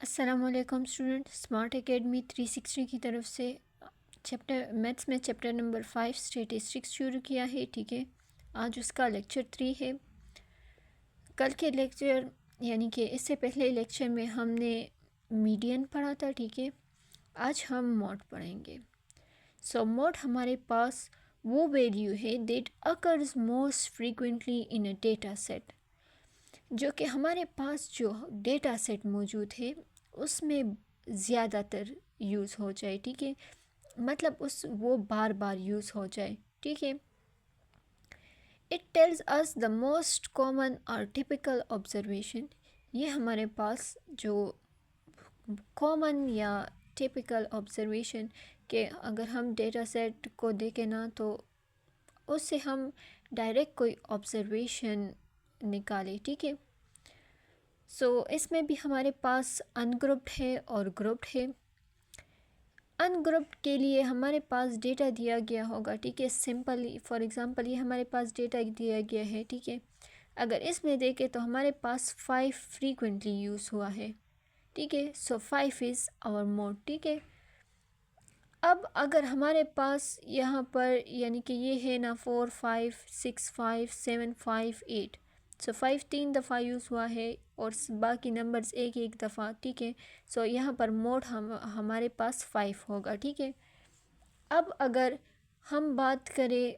अस्सलामुअलैकुम student, smart academy 360 की तरफ से चैप्टर मैथ्स में चैप्टर नंबर 5 स्टैटिस्टिक्स शुरू किया है। ठीक है, आज उसका लेक्चर 3 है। कल के लेक्चर यानी कि इससे पहले लेक्चर में हमने मीडियन पढ़ा था। ठीक है, आज हम मोड पढ़ेंगे। सो मोड हमारे पास वो वैल्यू है that occurs most frequently in a data set, जो कि हमारे पास जो डेटा सेट मौजूद है उसमें ज़्यादातर यूज़ हो जाए। ठीक है, मतलब वो बार बार यूज़ हो जाए। ठीक है, it tells us the most common और टिपिकल ऑब्जर्वेशन। ये हमारे पास जो कॉमन या टिपिकल ऑब्जर्वेशन के अगर हम डेटा सेट को देखें ना, तो उससे हम डायरेक्ट कोई ऑब्जर्वेशन निकालें। ठीक है, सो इसमें भी हमारे पास अनग्रुप्ड है और ग्रुप्ड है। अनग्रुप्ड के लिए हमारे पास डेटा दिया गया होगा। ठीक है, सिंपली फॉर एग्जांपल ये हमारे पास डेटा दिया गया है। ठीक है, अगर इसमें देखें तो हमारे पास 5 फ्रीक्वेंटली यूज़ हुआ है। ठीक है, सो 5 इज़ आवर मोड। ठीक है, अब अगर हमारे पास यहाँ पर यानी कि ये है ना 4 5 6 5 7 5 8, सो 5 3 दफ़ा यूज़ हुआ है और बाकी नंबर्स एक एक दफ़ा। ठीक है, सो यहाँ पर मोड हमारे पास 5 होगा। ठीक है, अब अगर हम बात करें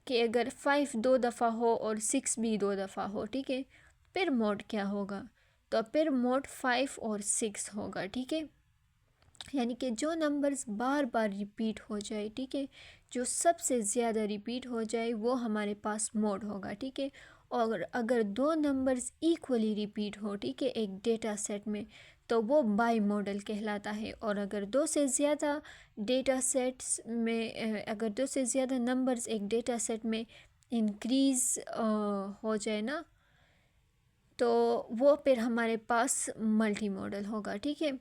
कि अगर 5 दो दफ़ा हो और 6 भी दो दफ़ा हो, ठीक है, फिर मोड क्या होगा? तो फिर मोड 5 और 6 होगा। ठीक है, यानी कि जो नंबर्स बार बार रिपीट हो जाए, ठीक है, जो सबसे ज़्यादा रिपीट हो जाए वो हमारे पास मोड होगा। ठीक है, और अगर दो नंबर्स इक्वली रिपीट हो, ठीक है, एक डेटा सेट में, तो वो बाई मॉडल कहलाता है। और अगर दो से ज़्यादा डेटा सेट्स में अगर दो से ज़्यादा नंबर्स एक डेटा सेट में इंक्रीज़ हो जाए ना, तो वो फिर हमारे पास मल्टी मॉडल होगा। ठीक है,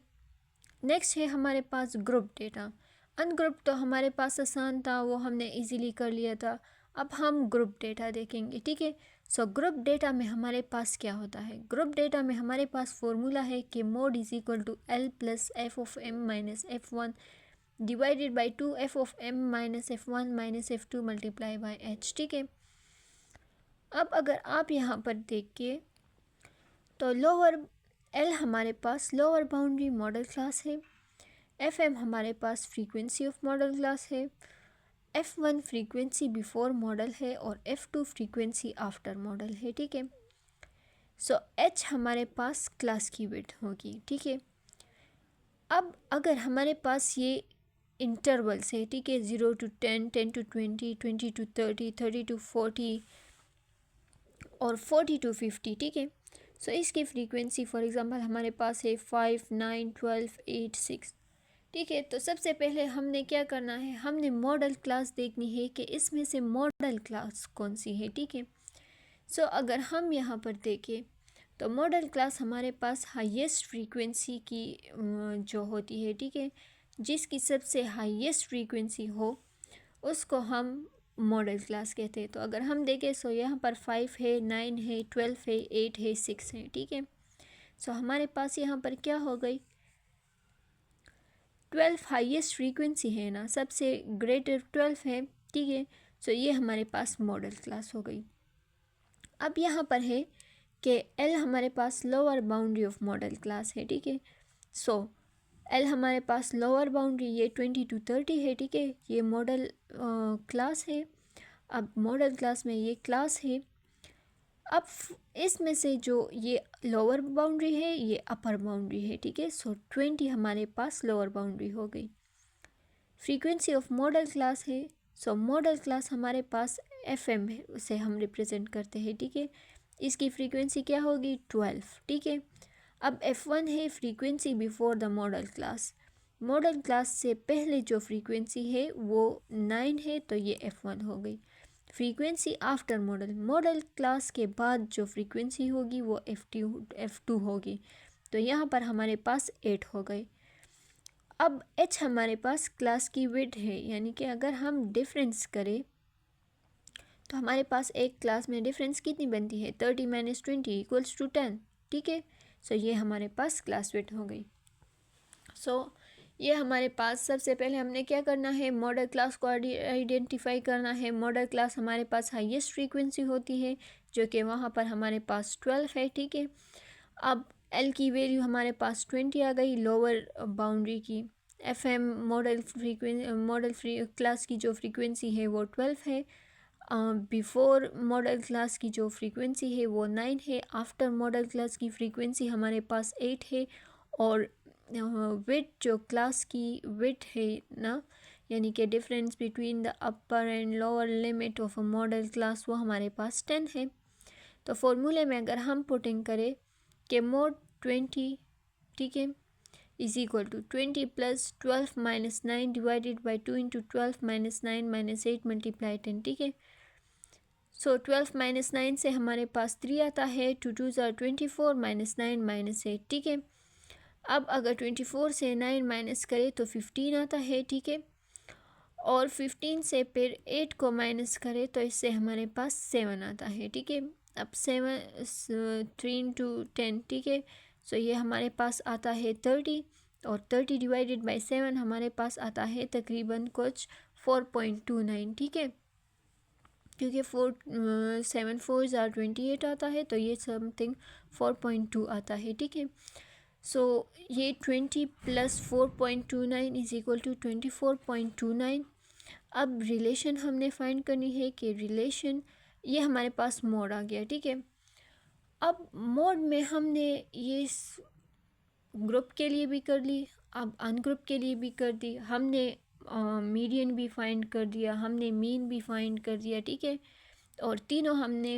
नेक्स्ट है हमारे पास ग्रुप डेटा। अनग्रुप तो हमारे पास आसान था, वो हमने इजीली कर लिया था। अब हम ग्रुप डेटा देखेंगे। ठीक है, सो ग्रुप डेटा में हमारे पास क्या होता है? ग्रुप डेटा में हमारे पास फॉर्मूला है कि mode is equal to L plus F of M minus F one divided by 2 F of M minus F one minus F two multiply by H. ठीक है, अब अगर आप यहाँ पर देखिए तो लोअर एल हमारे पास लोअर बाउंड्री मॉडल क्लास है, एफ एम हमारे पास फ्रीक्वेंसी ऑफ मॉडल क्लास है, F one frequency before model है और F two frequency after model है। ठीक है, सो एच हमारे पास क्लास की विड्थ होगी। ठीक है, अब अगर हमारे पास ये इंटरवल्स है, ठीक है, 0 to 10, 10 to 20, 20 to 30, 30 to 40 और 40 to 50। ठीक है, सो इसकी फ्रीक्वेंसी फॉर एग्जांपल हमारे पास है 5 9 12 8 6। ठीक है, तो सबसे पहले हमने क्या करना है, हमने मॉडल क्लास देखनी है कि इसमें से मॉडल क्लास कौन सी है। ठीक है, सो अगर हम यहाँ पर देखें तो मॉडल क्लास हमारे पास हाईएस्ट फ्रीक्वेंसी की जो होती है। ठीक है, जिसकी सबसे हाईएस्ट फ्रीक्वेंसी हो उसको हम मॉडल क्लास कहते हैं। तो अगर हम देखें सो यहाँ पर 5 है, 9 है, 12 है, 8 है, 6 है। ठीक है, सो हमारे पास यहाँ पर क्या हो गई, 12 हाईएस्ट फ्रीक्वेंसी है ना, सबसे ग्रेटर 12 है। ठीक है, सो ये हमारे पास मॉडल क्लास हो गई। अब यहाँ पर है कि एल हमारे पास lower boundary of modal class है। ठीक है, सो एल हमारे पास लोअर बाउंड्री ये 20 to 30 है। ठीक है, ये मॉडल क्लास है। अब मॉडल क्लास में ये क्लास है। अब इसमें से जो ये लोअर बाउंड्री है ये अपर बाउंड्री है। ठीक है, सो 20 हमारे पास लोअर बाउंड्री हो गई। फ्रीक्वेंसी ऑफ मॉडल क्लास है, सो मॉडल क्लास हमारे पास एफ एम है, उसे हम रिप्रेजेंट करते हैं। ठीक है, इसकी फ्रीक्वेंसी क्या होगी, 12। ठीक है, अब एफ वन है frequency before the model class. Model class से पहले जो फ्रीक्वेंसी है वो 9 है, तो ये एफ वन हो गई। Frequency after model, model class के बाद जो फ्रीक्वेंसी होगी वो एफ टू होगी, तो यहाँ पर हमारे पास 8 हो गए। अब एच हमारे पास क्लास की विड्थ है, यानी कि अगर हम डिफरेंस करें तो हमारे पास एक क्लास में डिफरेंस कितनी बनती है, 30 - 20 = 10। ठीक है, सो ये हमारे पास क्लास विड्थ हो गई। सो ये हमारे पास सबसे पहले हमने क्या करना है, मॉडल क्लास को आइडेंटिफाई करना है। मॉडल क्लास हमारे पास हाईएस्ट फ्रीक्वेंसी होती है जो कि वहाँ पर हमारे पास 12 है, ठीक है। अब एल की वैल्यू हमारे पास 20 आ गई लोअर बाउंड्री की। एफएम मॉडल क्लास की जो फ्रीक्वेंसी है वो 12 है। बिफोर मॉडल क्लास की जो फ्रीक्वेंसी है वो 9 है। आफ्टर मॉडल क्लास की फ्रीक्वेंसी हमारे पास 8 है। और विथ जो क्लास की विथ है ना, यानी कि difference between the upper and lower limit of a model class, वो हमारे पास 10 है। तो फॉर्मूले में अगर हम पुटिंग करें कि मोड 20, ठीक है, is equal to 20 plus 12 minus 9 divided by 2 into 12 minus 9 minus 8 multiply 10, ठीक है। सो 12 माइनस 9 से हमारे पास 3 आता है, 2 2 ज़ार 24 माइनस 9 माइनस 8, ठीक है। अब अगर 24 से 9 माइनस करें तो 15 आता है, ठीक है। और 15 से फिर 8 को माइनस करें तो इससे हमारे पास 7 आता है, ठीक है। अब 3 इंटू 10, ठीक है। सो ये हमारे पास आता है 30, और 30 डिवाइडेड बाई 7 हमारे पास आता है तकरीबन कुछ 4.29, ठीक है। क्योंकि 7 4 ज़ार 28 आता है, तो ये समथिंग 4.2 आता है, ठीक है। सो ये 20 प्लस 4.29 इज इक्वल टू 24.29। अब रिलेशन हमने फाइंड करनी है कि रिलेशन, ये हमारे पास मोड आ गया, ठीक है। अब मोड में हमने ये ग्रुप के लिए भी कर ली, अब अनग्रुप के लिए भी कर दी, हमने मीडियन भी फाइंड कर दिया, हमने मीन भी फाइंड कर दिया, ठीक है। और तीनों हमने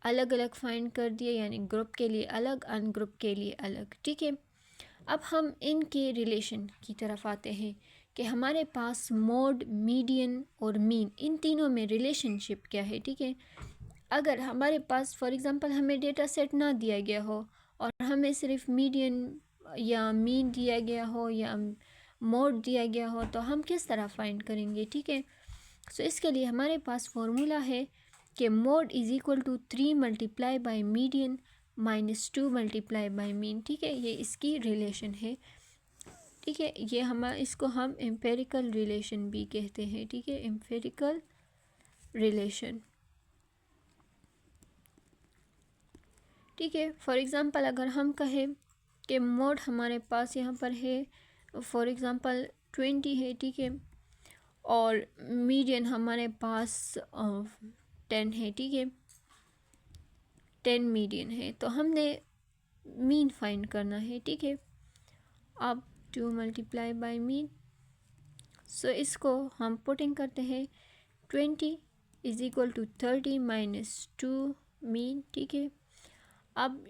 अलग अलग फाइंड कर दिए, यानी ग्रुप के लिए अलग, अनग्रुप के लिए अलग, ठीक है। अब हम इनके रिलेशन की तरफ आते हैं कि हमारे पास मोड, मीडियन और मीन, इन तीनों में रिलेशनशिप क्या है, ठीक है। अगर हमारे पास फॉर एग्ज़ाम्पल हमें डेटा सेट ना दिया गया हो और हमें सिर्फ मीडियन या मीन दिया गया हो या मोड दिया गया हो, तो हम किस तरह फाइंड करेंगे, ठीक है। सो इसके लिए हमारे पास फॉर्मूला है कि mode is equal to 3 multiply by median minus 2 multiply by mean, ठीक है। ये इसकी रिलेशन है, ठीक है। ये इसको हम एम्पेरिकल रिलेशन भी कहते हैं, ठीक है, एम्पेरिकल रिलेशन, ठीक है। फॉर एग्ज़ाम्पल अगर हम कहें कि मोड हमारे पास यहाँ पर है फॉर एग्ज़ाम्पल 20 है, ठीक है, और मीडियन हमारे पास 10 है, ठीक है, 10 मीडियन है, तो हमने मीन फाइंड करना है, ठीक है। अब 2 मल्टीप्लाई बाई मीन, सो इसको हम पुटिंग करते हैं 20 is equal to 30 minus 2 mean, ठीक है। अब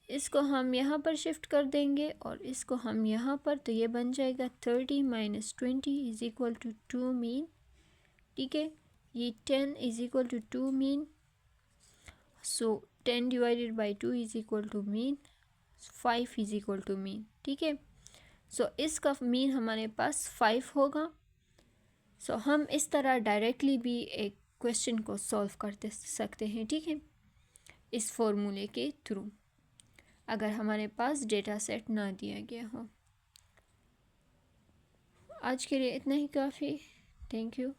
इसको हम यहाँ पर शिफ्ट कर देंगे और इसको हम यहाँ पर, तो ये बन जाएगा 30 माइनस 20 इज़ इक्वल टू 2 मीन, ठीक है। ये 10 is equal to 2 mean, so 10 divided by 2 is equal to mean, 5 is equal to mean, ठीक है। सो इसका मीन हमारे पास 5 होगा। सो हम इस तरह डायरेक्टली भी एक क्वेश्चन को सॉल्व करते सकते हैं, ठीक है, इस फॉर्मूले के थ्रू, अगर हमारे पास डेटा सेट ना दिया गया हो। आज के लिए इतना ही काफ़ी। Thank you.